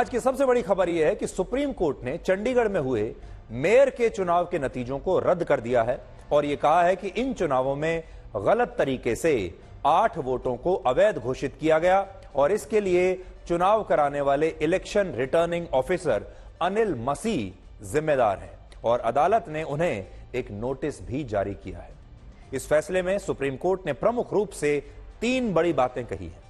आज की सबसे बड़ी खबर यह है कि सुप्रीम कोर्ट ने चंडीगढ़ में हुए मेयर के चुनाव के नतीजों को रद्द कर दिया है और यह कहा है कि इन चुनावों में गलत तरीके से 8 वोटों को अवैध घोषित किया गया और इसके लिए चुनाव कराने वाले इलेक्शन रिटर्निंग ऑफिसर अनिल मसीह जिम्मेदार हैं और अदालत ने उन्हें एक नोटिस भी जारी किया है। इस फैसले में सुप्रीम कोर्ट ने प्रमुख रूप से 3 बड़ी बातें कही हैं।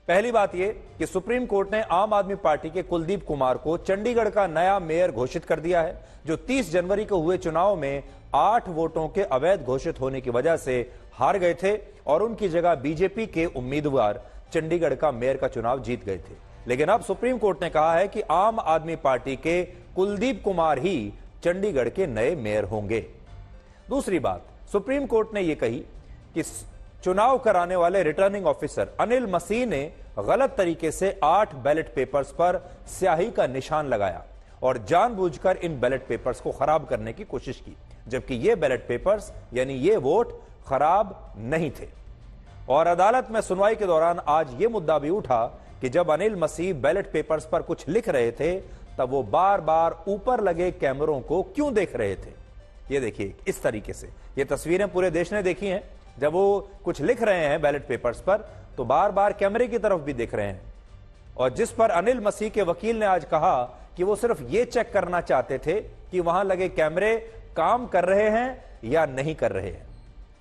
पहली बात यह कि सुप्रीम कोर्ट ने आम आदमी पार्टी के कुलदीप कुमार को चंडीगढ़ का नया मेयर घोषित कर दिया है, जो 30 जनवरी को हुए चुनाव में 8 वोटों के अवैध घोषित होने की वजह से हार गए थे और उनकी जगह बीजेपी के उम्मीदवार चंडीगढ़ का मेयर का चुनाव जीत गए थे। लेकिन अब सुप्रीम कोर्ट ने कहा है कि आम आदमी पार्टी के कुलदीप कुमार ही चंडीगढ़ के नए मेयर होंगे। दूसरी बात, सुप्रीम कोर्ट ने यह कही कि चुनाव कराने वाले रिटर्निंग ऑफिसर अनिल मसीह ने गलत तरीके से 8 बैलेट पेपर्स पर स्याही का निशान लगाया और जानबूझकर इन बैलेट पेपर्स को खराब करने की कोशिश की, जबकि ये बैलेट पेपर्स यानी ये वोट खराब नहीं थे। और अदालत में सुनवाई के दौरान आज यह मुद्दा भी उठा कि जब अनिल मसीह बैलेट पेपर्स पर कुछ लिख रहे थे तब वो बार बार ऊपर लगे कैमरों को क्यों देख रहे थे। ये देखिए, इस तरीके से ये तस्वीरें पूरे देश ने देखी हैं। जब वो कुछ लिख रहे हैं बैलेट पेपर्स पर तो बार बार कैमरे की तरफ भी देख रहे हैं और जिस पर अनिल मसीह के वकील ने आज कहा कि वो सिर्फ ये चेक करना चाहते थे कि वहां लगे कैमरे काम कर रहे हैं या नहीं कर रहे हैं।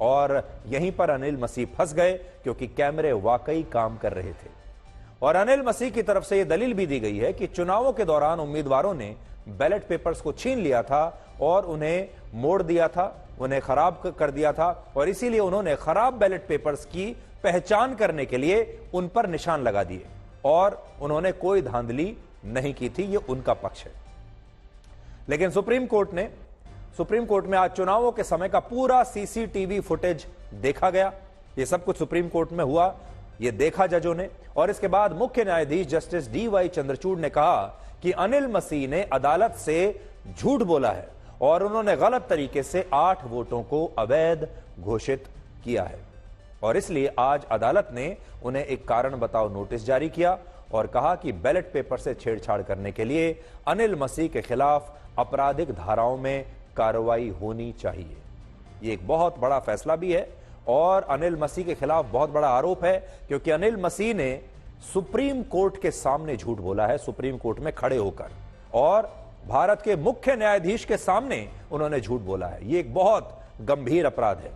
और यहीं पर अनिल मसीह फंस गए क्योंकि कैमरे वाकई काम कर रहे थे। और अनिल मसीह की तरफ से यह दलील भी दी गई है कि चुनावों के दौरान उम्मीदवारों ने बैलेट पेपर्स को छीन लिया था और उन्हें मोड़ दिया था, उन्हें खराब कर दिया था और इसीलिए उन्होंने खराब बैलेट पेपर्स की पहचान करने के लिए उन पर निशान लगा दिए और उन्होंने कोई धांधली नहीं की थी। यह उनका पक्ष है। लेकिन सुप्रीम कोर्ट में आज चुनावों के समय का पूरा सीसीटीवी फुटेज देखा गया। यह सब कुछ सुप्रीम कोर्ट में हुआ, यह देखा जजों ने और इसके बाद मुख्य न्यायाधीश जस्टिस DY चंद्रचूड़ ने कहा कि अनिल मसीह ने अदालत से झूठ बोला है और उन्होंने गलत तरीके से 8 वोटों को अवैध घोषित किया है और इसलिए आज अदालत ने उन्हें एक कारण बताओ नोटिस जारी किया और कहा कि बैलेट पेपर से छेड़छाड़ करने के लिए अनिल मसीह के खिलाफ आपराधिक धाराओं में कार्रवाई होनी चाहिए। यह एक बहुत बड़ा फैसला भी है और अनिल मसीह के खिलाफ बहुत बड़ा आरोप है क्योंकि अनिल मसीह ने सुप्रीम कोर्ट के सामने झूठ बोला है, सुप्रीम कोर्ट में खड़े होकर, और भारत के मुख्य न्यायाधीश के सामने उन्होंने झूठ बोला है। यह एक बहुत गंभीर अपराध है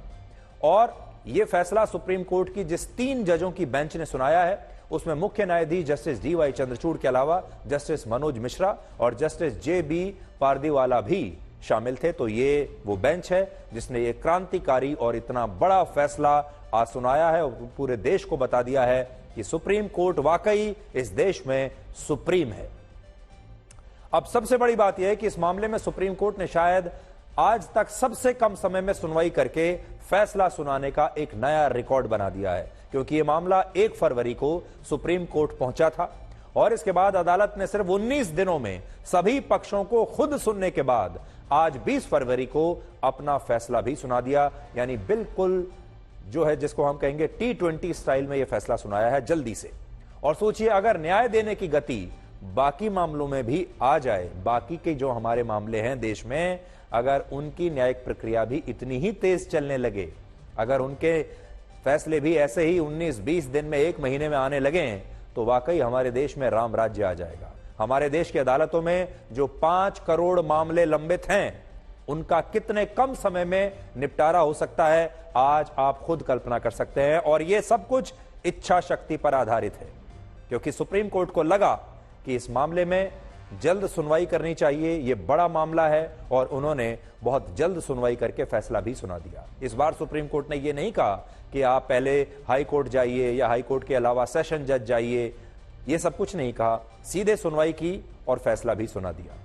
और यह फैसला सुप्रीम कोर्ट की जिस 3 जजों की बेंच ने सुनाया है उसमें मुख्य न्यायाधीश जस्टिस DY चंद्रचूड़ के अलावा जस्टिस मनोज मिश्रा और जस्टिस JB पारदीवाला भी शामिल थे। तो ये वो बेंच है जिसने ये क्रांतिकारी और इतना बड़ा फैसला आज सुनाया है और पूरे देश को बता दिया है कि सुप्रीम कोर्ट वाकई इस देश में सुप्रीम है। अब सबसे बड़ी बात यह है कि इस मामले में सुप्रीम कोर्ट ने शायद आज तक सबसे कम समय में सुनवाई करके फैसला सुनाने का एक नया रिकॉर्ड बना दिया है, क्योंकि यह मामला 1 फरवरी को सुप्रीम कोर्ट पहुंचा था और इसके बाद अदालत ने सिर्फ 19 दिनों में सभी पक्षों को खुद सुनने के बाद आज 20 फरवरी को अपना फैसला भी सुना दिया। यानी बिल्कुल जो है जिसको हम कहेंगे T20 स्टाइल में यह फैसला सुनाया है जल्दी से। और सोचिए अगर न्याय देने की गति बाकी मामलों में भी आ जाए, बाकी के जो हमारे मामले हैं देश में, अगर उनकी न्यायिक प्रक्रिया भी इतनी ही तेज चलने लगे, अगर उनके फैसले भी ऐसे ही 19-20 दिन में 1 महीने में आने लगे, तो वाकई हमारे देश में राम राज्य आ जाएगा। हमारे देश की अदालतों में जो 5 करोड़ मामले लंबित हैं उनका कितने कम समय में निपटारा हो सकता है, आज आप खुद कल्पना कर सकते हैं। और यह सब कुछ इच्छा शक्ति पर आधारित है, क्योंकि सुप्रीम कोर्ट को लगा कि इस मामले में जल्द सुनवाई करनी चाहिए, यह बड़ा मामला है और उन्होंने बहुत जल्द सुनवाई करके फैसला भी सुना दिया। इस बार सुप्रीम कोर्ट ने यह नहीं कहा कि आप पहले हाई कोर्ट जाइए या हाई कोर्ट के अलावा सेशन जज जाइए, यह सब कुछ नहीं कहा, सीधे सुनवाई की और फैसला भी सुना दिया।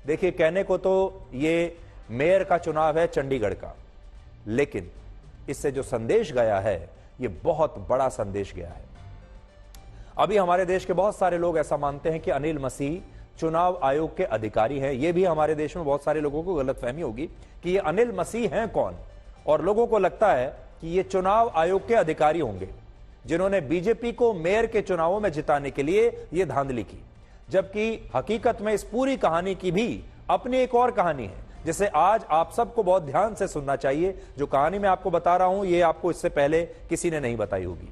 देखिए, कहने को तो ये मेयर का चुनाव है चंडीगढ़ का, लेकिन इससे जो संदेश गया है यह बहुत बड़ा संदेश गया है। अभी हमारे देश के बहुत सारे लोग ऐसा मानते हैं कि अनिल मसीह चुनाव आयोग के अधिकारी हैं। यह भी हमारे देश में बहुत सारे लोगों को गलतफहमी होगी कि ये अनिल मसीह हैं कौन, और लोगों को लगता है कि ये चुनाव आयोग के अधिकारी होंगे। जिन्होंने बीजेपी को मेयर के चुनावों में जिताने के लिए यह धांधली की, जबकि हकीकत में इस पूरी कहानी की भी अपनी एक और कहानी है, जिसे आज आप सबको बहुत ध्यान से सुनना चाहिए। जो कहानी मैं आपको बता रहा हूं, यह आपको इससे पहले किसी ने नहीं बताई होगी।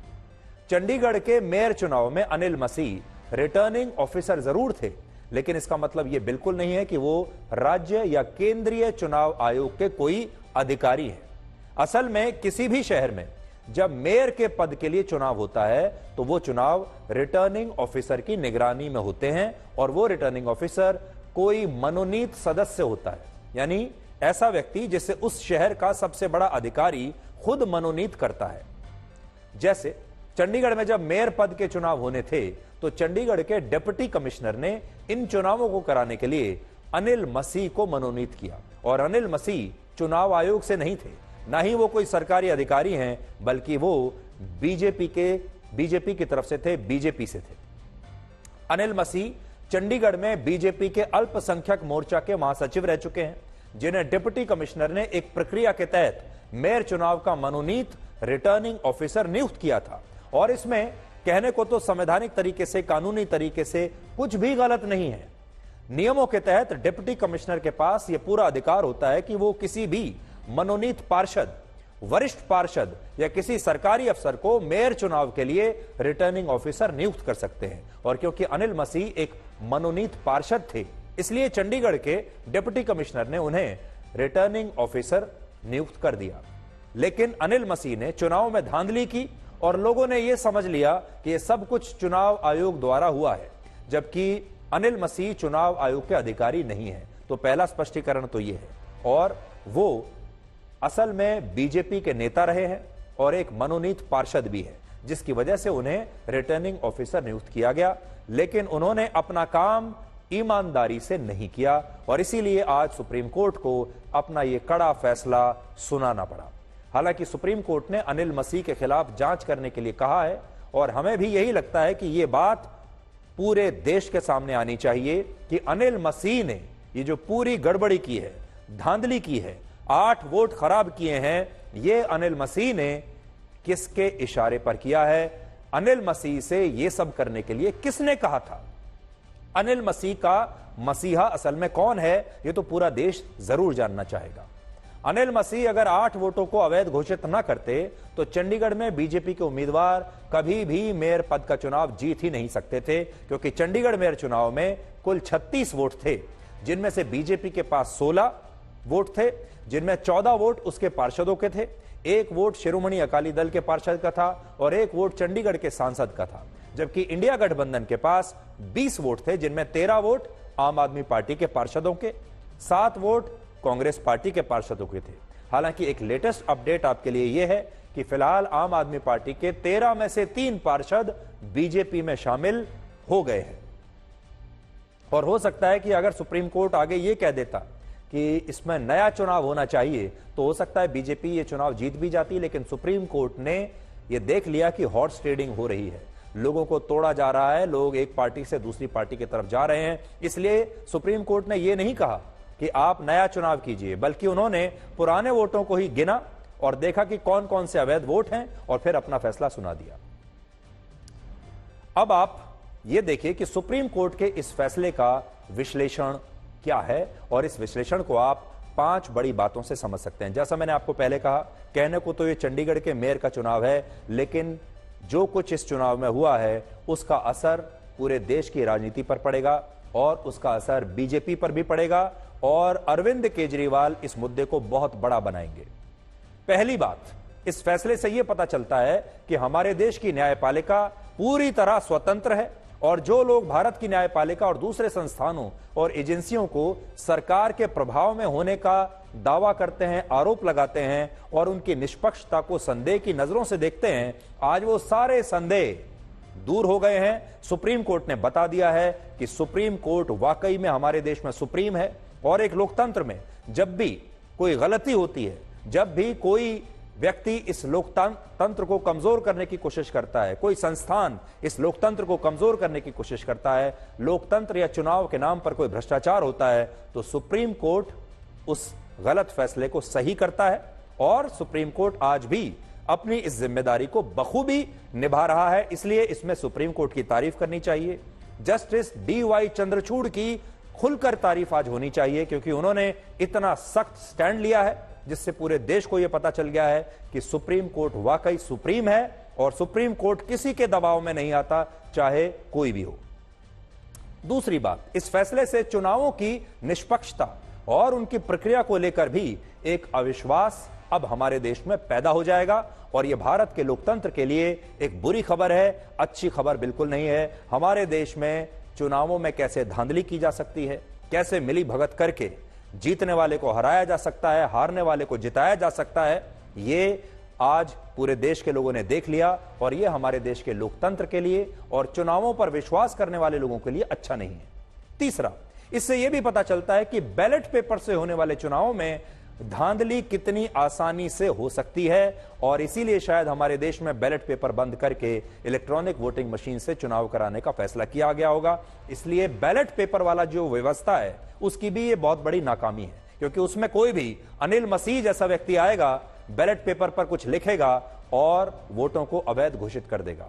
चंडीगढ़ के मेयर चुनाव में अनिल मसीह रिटर्निंग ऑफिसर जरूर थे, लेकिन इसका मतलब यह बिल्कुल नहीं है कि वो राज्य या केंद्रीय चुनाव आयोग के कोई अधिकारी हैं। असल में किसी भी शहर में जब मेयर के पद के लिए चुनाव होता है तो वो चुनाव रिटर्निंग ऑफिसर की निगरानी में होते हैं, और वो रिटर्निंग ऑफिसर कोई मनोनीत सदस्य होता है, यानी ऐसा व्यक्ति जिसे उस शहर का सबसे बड़ा अधिकारी खुद मनोनीत करता है। जैसे चंडीगढ़ में जब मेयर पद के चुनाव होने थे तो चंडीगढ़ के डिप्टी कमिश्नर ने इन चुनावों को कराने के लिए अनिल मसीह को मनोनीत किया, और अनिल मसीह चुनाव आयोग से नहीं थे, ना ही वो कोई सरकारी अधिकारी हैं, बल्कि वो बीजेपी की तरफ से थे, बीजेपी से थे। अनिल मसीह चंडीगढ़ में बीजेपी के अल्पसंख्यक मोर्चा के महासचिव रह चुके हैं, जिन्हें डिप्टी कमिश्नर ने एक प्रक्रिया के तहत मेयर चुनाव का मनोनीत रिटर्निंग ऑफिसर नियुक्त किया था। और इसमें कहने को तो संवैधानिक तरीके से, कानूनी तरीके से कुछ भी गलत नहीं है। नियमों के तहत डिप्टी कमिश्नर के पास यह पूरा अधिकार होता है कि वो किसी भी मनोनीत पार्षद, वरिष्ठ पार्षद या किसी सरकारी अफसर को मेयर चुनाव के लिए रिटर्निंग ऑफिसर नियुक्त कर सकते हैं। और क्योंकि अनिल मसीह एक मनोनीत पार्षद थे, इसलिए चंडीगढ़ के डिप्टी कमिश्नर ने उन्हें रिटर्निंग ऑफिसर नियुक्त कर दिया। लेकिन अनिल मसीह ने चुनाव में धांधली की और लोगों ने यह समझ लिया कि यह सब कुछ चुनाव आयोग द्वारा हुआ है, जबकि अनिल मसीह चुनाव आयोग के अधिकारी नहीं है। तो पहला स्पष्टीकरण तो यह है, और वो असल में बीजेपी के नेता रहे हैं और एक मनोनीत पार्षद भी है, जिसकी वजह से उन्हें रिटर्निंग ऑफिसर नियुक्त किया गया। लेकिन उन्होंने अपना काम ईमानदारी से नहीं किया, और इसीलिए आज सुप्रीम कोर्ट को अपना यह कड़ा फैसला सुनाना पड़ा। हालांकि सुप्रीम कोर्ट ने अनिल मसीह के खिलाफ जांच करने के लिए कहा है, और हमें भी यही लगता है कि यह बात पूरे देश के सामने आनी चाहिए कि अनिल मसीह ने ये जो पूरी गड़बड़ी की है, धांधली की है, 8 वोट खराब किए हैं, ये अनिल मसीह ने किसके इशारे पर किया है? अनिल मसीह से यह सब करने के लिए किसने कहा था? अनिल मसीह का मसीहा असल में कौन है, यह तो पूरा देश जरूर जानना चाहेगा। अनिल मसीह अगर 8 वोटों को अवैध घोषित न करते तो चंडीगढ़ में बीजेपी के उम्मीदवार कभी भी मेयर पद का चुनाव जीत ही नहीं सकते थे, क्योंकि चंडीगढ़ मेयर चुनाव में कुल 36 वोट थे, जिनमें से बीजेपी के पास 16 वोट थे, जिनमें 14 वोट उसके पार्षदों के थे, 1 वोट शिरोमणि अकाली दल के पार्षद का था और 1 वोट चंडीगढ़ के सांसद का था। जबकि इंडिया गठबंधन के पास 20 वोट थे, जिनमें 13 वोट आम आदमी पार्टी के पार्षदों के, 7 वोट कांग्रेस पार्टी के पार्षदों के थे। हालांकि एक लेटेस्ट अपडेट आपके लिए यह है कि फिलहाल आम आदमी पार्टी के 13 में से 3 पार्षद बीजेपी में शामिल हो गए हैं। और हो सकता है कि अगर सुप्रीम कोर्ट आगे यह कह देता कि इसमें नया चुनाव होना चाहिए, तो हो सकता है बीजेपी ये चुनाव जीत भी जाती। लेकिन सुप्रीम कोर्ट ने यह देख लिया कि हॉर्स ट्रेडिंग हो रही है, लोगों को तोड़ा जा रहा है, लोग एक पार्टी से दूसरी पार्टी की तरफ जा रहे हैं, इसलिए सुप्रीम कोर्ट ने यह नहीं कहा कि आप नया चुनाव कीजिए, बल्कि उन्होंने पुराने वोटों को ही गिना और देखा कि कौन कौन से अवैध वोट हैं और फिर अपना फैसला सुना दिया। अब आप यह देखिए कि सुप्रीम कोर्ट के इस फैसले का विश्लेषण क्या है, और इस विश्लेषण को आप 5 बड़ी बातों से समझ सकते हैं। जैसा मैंने आपको पहले कहा, कहने को तो यह चंडीगढ़ के मेयर का चुनाव है, लेकिन जो कुछ इस चुनाव में हुआ है उसका असर पूरे देश की राजनीति पर पड़ेगा, और उसका असर बीजेपी पर भी पड़ेगा, और अरविंद केजरीवाल इस मुद्दे को बहुत बड़ा बनाएंगे। पहली बात, इस फैसले से यह पता चलता है कि हमारे देश की न्यायपालिका पूरी तरह स्वतंत्र है, और जो लोग भारत की न्यायपालिका और दूसरे संस्थानों और एजेंसियों को सरकार के प्रभाव में होने का दावा करते हैं, आरोप लगाते हैं और उनकी निष्पक्षता को संदेह की नजरों से देखते हैं, आज वो सारे संदेह दूर हो गए हैं। सुप्रीम कोर्ट ने बता दिया है कि सुप्रीम कोर्ट वाकई में हमारे देश में सुप्रीम है, और एक लोकतंत्र में जब भी कोई गलती होती है, जब भी कोई व्यक्ति इस लोकतंत्र को कमजोर करने की कोशिश करता है, कोई संस्थान इस लोकतंत्र को कमजोर करने की कोशिश करता है, लोकतंत्र या चुनाव के नाम पर कोई भ्रष्टाचार होता है, तो सुप्रीम कोर्ट उस गलत फैसले को सही करता है। और सुप्रीम कोर्ट आज भी अपनी इस जिम्मेदारी को बखूबी निभा रहा है, इसलिए इसमें सुप्रीम कोर्ट की तारीफ करनी चाहिए। जस्टिस DY चंद्रचूड़ की खुलकर तारीफ आज होनी चाहिए, क्योंकि उन्होंने इतना सख्त स्टैंड लिया है जिससे पूरे देश को यह पता चल गया है कि सुप्रीम कोर्ट वाकई सुप्रीम है और सुप्रीम कोर्ट किसी के दबाव में नहीं आता, चाहे कोई भी हो। दूसरी बात, इस फैसले से चुनावों की निष्पक्षता और उनकी प्रक्रिया को लेकर भी एक अविश्वास अब हमारे देश में पैदा हो जाएगा और यह भारत के लोकतंत्र के लिए एक बुरी खबर है, अच्छी खबर बिल्कुल नहीं है। हमारे देश में चुनावों में कैसे धांधली की जा सकती है, कैसे मिली भगत करके जीतने वाले को हराया जा सकता है, हारने वाले को जिताया जा सकता है, ये आज पूरे देश के लोगों ने देख लिया और यह हमारे देश के लोकतंत्र के लिए और चुनावों पर विश्वास करने वाले लोगों के लिए अच्छा नहीं है। तीसरा, इससे यह भी पता चलता है कि बैलेट पेपर से होने वाले चुनावों में धांधली कितनी आसानी से हो सकती है और इसीलिए शायद हमारे देश में बैलेट पेपर बंद करके इलेक्ट्रॉनिक वोटिंग मशीन से चुनाव कराने का फैसला किया गया होगा। इसलिए बैलेट पेपर वाला जो व्यवस्था है उसकी भी ये बहुत बड़ी नाकामी है, क्योंकि उसमें कोई भी अनिल मसीह जैसा व्यक्ति आएगा, बैलेट पेपर पर कुछ लिखेगा और वोटों को अवैध घोषित कर देगा।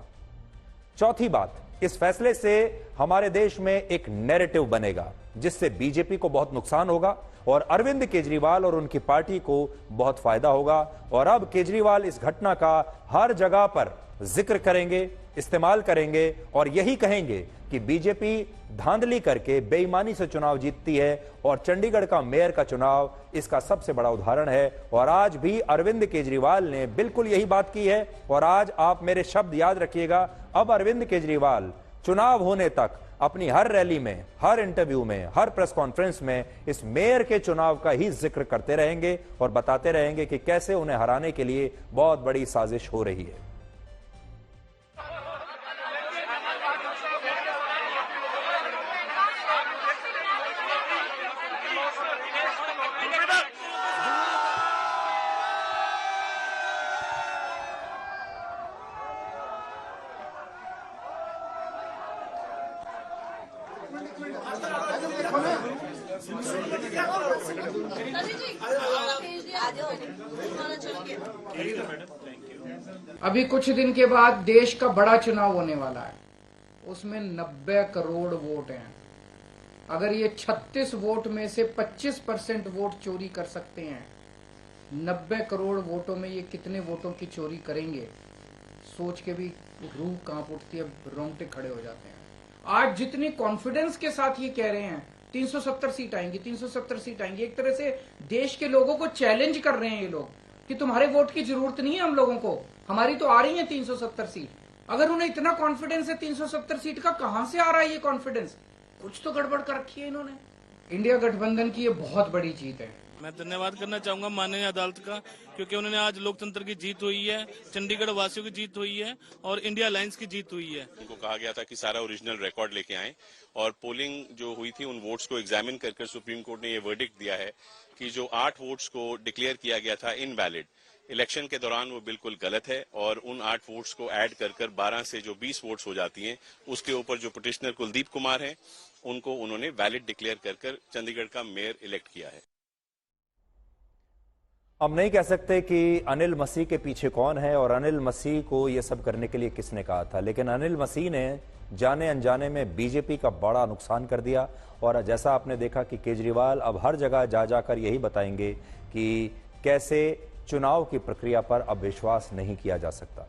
चौथी बात, इस फैसले से हमारे देश में एक नैरेटिव बनेगा जिससे बीजेपी को बहुत नुकसान होगा और अरविंद केजरीवाल और उनकी पार्टी को बहुत फायदा होगा। और अब केजरीवाल इस घटना का हर जगह पर जिक्र करेंगे, इस्तेमाल करेंगे और यही कहेंगे कि बीजेपी धांधली करके बेईमानी से चुनाव जीतती है और चंडीगढ़ का मेयर का चुनाव इसका सबसे बड़ा उदाहरण है। और आज भी अरविंद केजरीवाल ने बिल्कुल यही बात की है। और आज आप मेरे शब्द याद रखिएगा, अब अरविंद केजरीवाल चुनाव होने तक अपनी हर रैली में, हर इंटरव्यू में, हर प्रेस कॉन्फ्रेंस में इस मेयर के चुनाव का ही जिक्र करते रहेंगे और बताते रहेंगे कि कैसे उन्हें हराने के लिए बहुत बड़ी साजिश हो रही है। अभी कुछ दिन के बाद देश का बड़ा चुनाव होने वाला है, उसमें 90 करोड़ वोट हैं। अगर ये 36 वोट में से 25% वोट चोरी कर सकते हैं, 90 करोड़ वोटों में ये कितने वोटों की चोरी करेंगे, सोच के भी रूह कांप उठती है, रोंगटे खड़े हो जाते हैं। आज जितनी कॉन्फिडेंस के साथ ये कह रहे हैं 370 सीट आएंगी, 370 सीट आएंगी, एक तरह से देश के लोगों को चैलेंज कर रहे हैं ये लोग कि तुम्हारे वोट की जरूरत नहीं है हम लोगों को, हमारी तो आ रही है 370 सीट। अगर उन्हें इतना कॉन्फिडेंस है 370 सीट का, कहां से आ रहा है ये कॉन्फिडेंस? कुछ तो गड़बड़ कर रखी है इन्होंने। इंडिया गठबंधन की ये बहुत बड़ी जीत है। मैं धन्यवाद करना चाहूंगा माननीय अदालत का, क्योंकि उन्होंने आज लोकतंत्र की जीत हुई है, चंडीगढ़ वासियों की जीत हुई है और इंडिया अलायंस की जीत हुई है। उनको कहा गया था कि सारा ओरिजिनल रिकॉर्ड लेके आएं और पोलिंग जो हुई थी उन वोट्स को एग्जामिन कर सुप्रीम कोर्ट ने ये वर्डिक्ट दिया है कि जो 8 वोट्स को डिक्लेयर किया गया था इनवैलिड इलेक्शन के दौरान, वो बिल्कुल गलत है और उन 8 वोट्स को ऐड कर 12 से जो 20 वोट्स हो जाती हैं, उसके ऊपर जो पिटिशनर कुलदीप कुमार हैं उनको उन्होंने वैलिड डिक्लेयर कर चंडीगढ़ का मेयर इलेक्ट किया है। हम नहीं कह सकते कि अनिल मसीह के पीछे कौन है और अनिल मसीह को यह सब करने के लिए किसने कहा था, लेकिन अनिल मसीह ने जाने अनजाने में बीजेपी का बड़ा नुकसान कर दिया। और जैसा आपने देखा कि केजरीवाल अब हर जगह जा जाकर यही बताएंगे कि कैसे चुनाव की प्रक्रिया पर अब विश्वास नहीं किया जा सकता।